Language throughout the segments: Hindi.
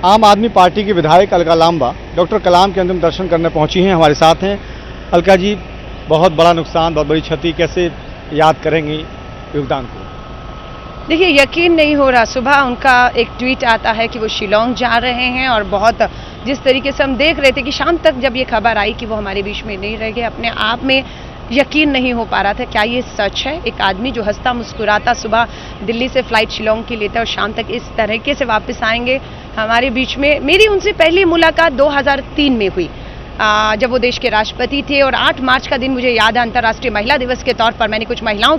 आम आदमी पार्टी के विधायक अलका लांबा डॉक्टर कलाम के अंतिम दर्शन करने पहुंची हैं, हमारे साथ हैं। अलका जी, बहुत बड़ा नुकसान, बहुत बड़ी क्षति, कैसे याद करेंगी योगदान को? देखिए, यकीन नहीं हो रहा। सुबह उनका एक ट्वीट आता है कि वो शिलोंग जा रहे हैं और बहुत जिस तरीके से हम देख रहे थे कि शाम तक जब ये खबर आई कि वो हमारे बीच में नहीं रह गए, अपने आप में यकीन नहीं हो पा रहा था क्या ये सच है। एक आदमी जो हंसता मुस्कुराता सुबह दिल्ली से फ्लाइट शिलोंग की लेता है और शाम तक इस तरीके से वापस आएंगे हमारे बीच में। मेरी उनसे पहली मुलाकात 2003 में हुई जब वो देश के राष्ट्रपति थे, और 8 मार्च का दिन मुझे याद है, अंतर्राष्ट्रीय महिला दिवस के तौर पर मैंने कुछ महिलाओं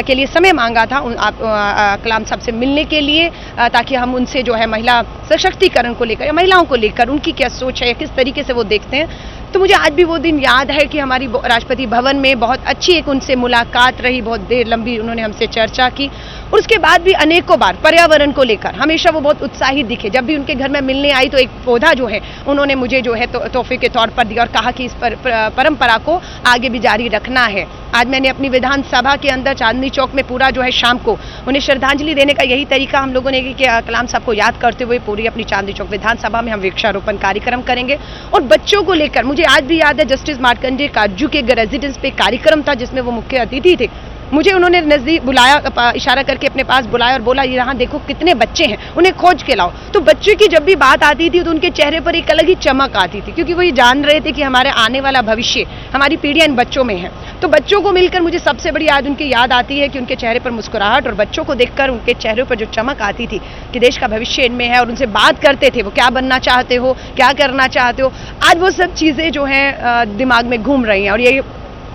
के लिए समय मांगा था कलाम साहब से मिलने के लिए, ताकि हम उनसे जो है महिला सशक्तिकरण को लेकर या महिलाओं को लेकर उनकी क्या सोच है, किस तरीके से वो देखते हैं। तो मुझे आज भी वो दिन याद है कि हमारी राष्ट्रपति भवन में बहुत अच्छी एक उनसे मुलाकात रही, बहुत देर लंबी उन्होंने हमसे चर्चा की, और उसके बाद भी अनेकों बार पर्यावरण को लेकर हमेशा वो बहुत उत्साहित दिखे। जब भी उनके घर में मिलने आई तो एक पौधा जो है उन्होंने मुझे जो है तोहफे के तौर पर दिया और कहा कि इस परंपरा को आगे भी जारी रखना है। आज मैंने अपनी विधानसभा के अंदर चांदनी चौक में पूरा जो है शाम को उन्हें श्रद्धांजलि देने का यही तरीका हम लोगों ने कि कलाम साहब को याद करते हुए पूरी अपनी चांदनी चौक विधानसभा में हम वृक्षारोपण कार्यक्रम करेंगे। और बच्चों को लेकर मुझे आज भी याद है, जस्टिस मार्कंडेय काटजू के रेजिडेंस पे कार्यक्रम था जिसमें वो मुख्य अतिथि थे। मुझे उन्होंने नजदीक बुलाया, इशारा करके अपने पास बुलाया और बोला, यहाँ देखो कितने बच्चे हैं, उन्हें खोज के लाओ। तो बच्चों की जब भी बात आती थी तो उनके चेहरे पर एक अलग ही चमक आती थी, क्योंकि वो ये जान रहे थे कि हमारे आने वाला भविष्य, हमारी पीढ़ियां इन बच्चों में है। तो बच्चों को मिलकर मुझे सबसे बड़ी आज उनकी याद आती है कि उनके चेहरे पर मुस्कुराहट, और बच्चों को देखकर उनके चेहरे पर जो चमक आती थी कि देश का भविष्य इनमें है, और उनसे बात करते थे वो क्या बनना चाहते हो, क्या करना चाहते हो। आज वो सब चीजें जो हैं दिमाग में घूम रही हैं। और ये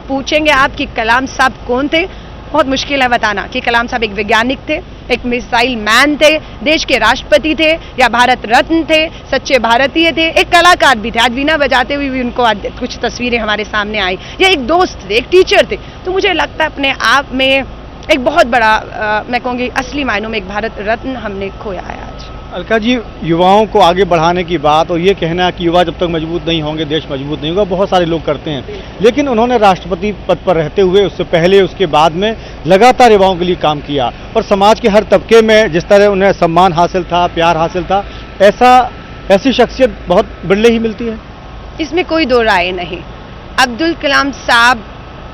पूछेंगे आप कि कलाम साहब कौन थे, बहुत मुश्किल है बताना कि कलाम साहब एक वैज्ञानिक थे, एक मिसाइल मैन थे, देश के राष्ट्रपति थे, या भारत रत्न थे, सच्चे भारतीय थे, एक कलाकार भी थे। आज वीणा बजाते हुए भी उनको कुछ तस्वीरें हमारे सामने आई, या एक दोस्त थे, एक टीचर थे। तो मुझे लगता है अपने आप में एक बहुत बड़ा मैं कहूँगी असली मायनों में एक भारत रत्न हमने खोया है आज। अलका जी, युवाओं को आगे बढ़ाने की बात और ये कहना कि युवा जब तक मजबूत नहीं होंगे देश मजबूत नहीं होगा, बहुत सारे लोग करते हैं, लेकिन उन्होंने राष्ट्रपति पद पर रहते हुए, उससे पहले उसके बाद में लगातार युवाओं के लिए काम किया, और समाज के हर तबके में जिस तरह उन्हें सम्मान हासिल था, प्यार हासिल था, ऐसी शख्सियत बहुत बिरले ही मिलती है। इसमें कोई दो राय नहीं। अब्दुल कलाम साहब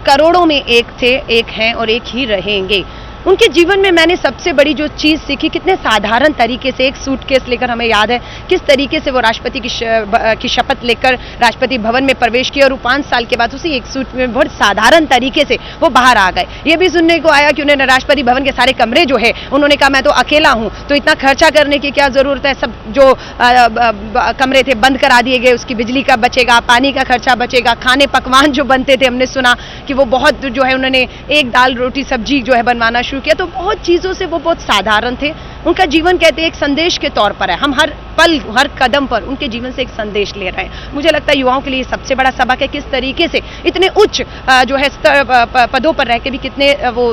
करोड़ों में एक थे, एक हैं और एक ही रहेंगे। उनके जीवन में मैंने सबसे बड़ी जो चीज सीखी, कितने साधारण तरीके से एक सूटकेस लेकर, हमें याद है किस तरीके से वो राष्ट्रपति की शपथ लेकर राष्ट्रपति भवन में प्रवेश किया, और 5 साल के बाद उसी एक सूट में बहुत साधारण तरीके से वो बाहर आ गए। ये भी सुनने को आया कि उन्होंने राष्ट्रपति भवन के सारे कमरे जो है, उन्होंने कहा मैं तो अकेला हूं, तो इतना खर्चा करने की क्या जरूरत है, सब जो कमरे थे बंद करा दिए गए, उसकी बिजली का बचेगा, पानी का खर्चा बचेगा, खाने पकवान जो बनते थे, हमने सुना कि वो बहुत जो है उन्होंने एक दाल रोटी सब्जी जो है बनवाना शुरू किया। तो बहुत चीजों से वो बहुत साधारण थे। उनका जीवन कहते हैं एक संदेश के तौर पर है, हम हर पल हर कदम पर उनके जीवन से एक संदेश ले रहे हैं। मुझे लगता है युवाओं के लिए सबसे बड़ा सबक है किस तरीके से इतने उच्च जो है पदों पर रह के भी कितने वो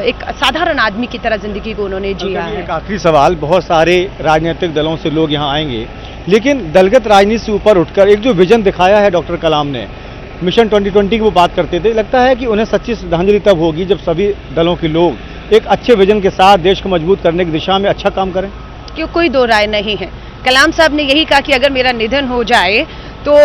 एक साधारण आदमी की तरह जिंदगी को उन्होंने जिया है। एक आखिरी सवाल, बहुत सारे राजनीतिक दलों से लोग यहाँ आएंगे, लेकिन दलगत राजनीति से ऊपर उठकर एक जो विजन दिखाया है डॉक्टर कलाम ने, मिशन 2020 की वो बात करते थे, लगता है कि उन्हें सच्ची श्रद्धांजलि तब होगी जब सभी दलों के लोग एक अच्छे विजन के साथ देश को मजबूत करने की दिशा में अच्छा काम करें। क्यों, कोई दो राय नहीं है। कलाम साहब ने यही कहा कि अगर मेरा निधन हो जाए तो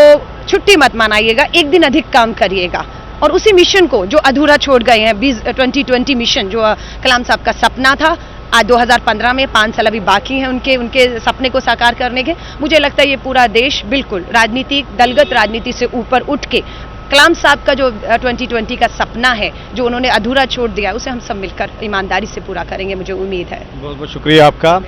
छुट्टी मत मनाइएगा, एक दिन अधिक काम करिएगा। और उसी मिशन को जो अधूरा छोड़ गए हैं, 2020 मिशन जो कलाम साहब का सपना था, आज 2015 में 5 साल अभी बाकी हैं उनके सपने को साकार करने के। मुझे लगता है ये पूरा देश बिल्कुल राजनीतिक दलगत राजनीति से ऊपर उठ के कलाम साहब का जो 2020 का सपना है, जो उन्होंने अधूरा छोड़ दिया, उसे हम सब मिलकर ईमानदारी से पूरा करेंगे, मुझे उम्मीद है। बहुत बहुत शुक्रिया आपका।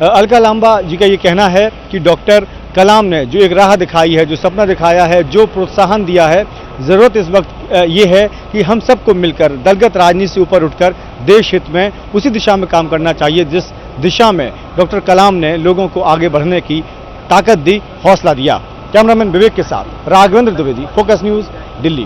अलका लांबा जी का ये कहना है कि डॉक्टर कलाम ने जो एक राह दिखाई है, जो सपना दिखाया है, जो प्रोत्साहन दिया है, ज़रूरत इस वक्त ये है कि हम सबको मिलकर दलगत राजनीति से ऊपर उठकर देश हित में उसी दिशा में काम करना चाहिए जिस दिशा में डॉक्टर कलाम ने लोगों को आगे बढ़ने की ताकत दी, हौसला दिया। कैमरामैन विवेक के साथ राघवेंद्र द्विवेदी, फोकस न्यूज़, दिल्ली।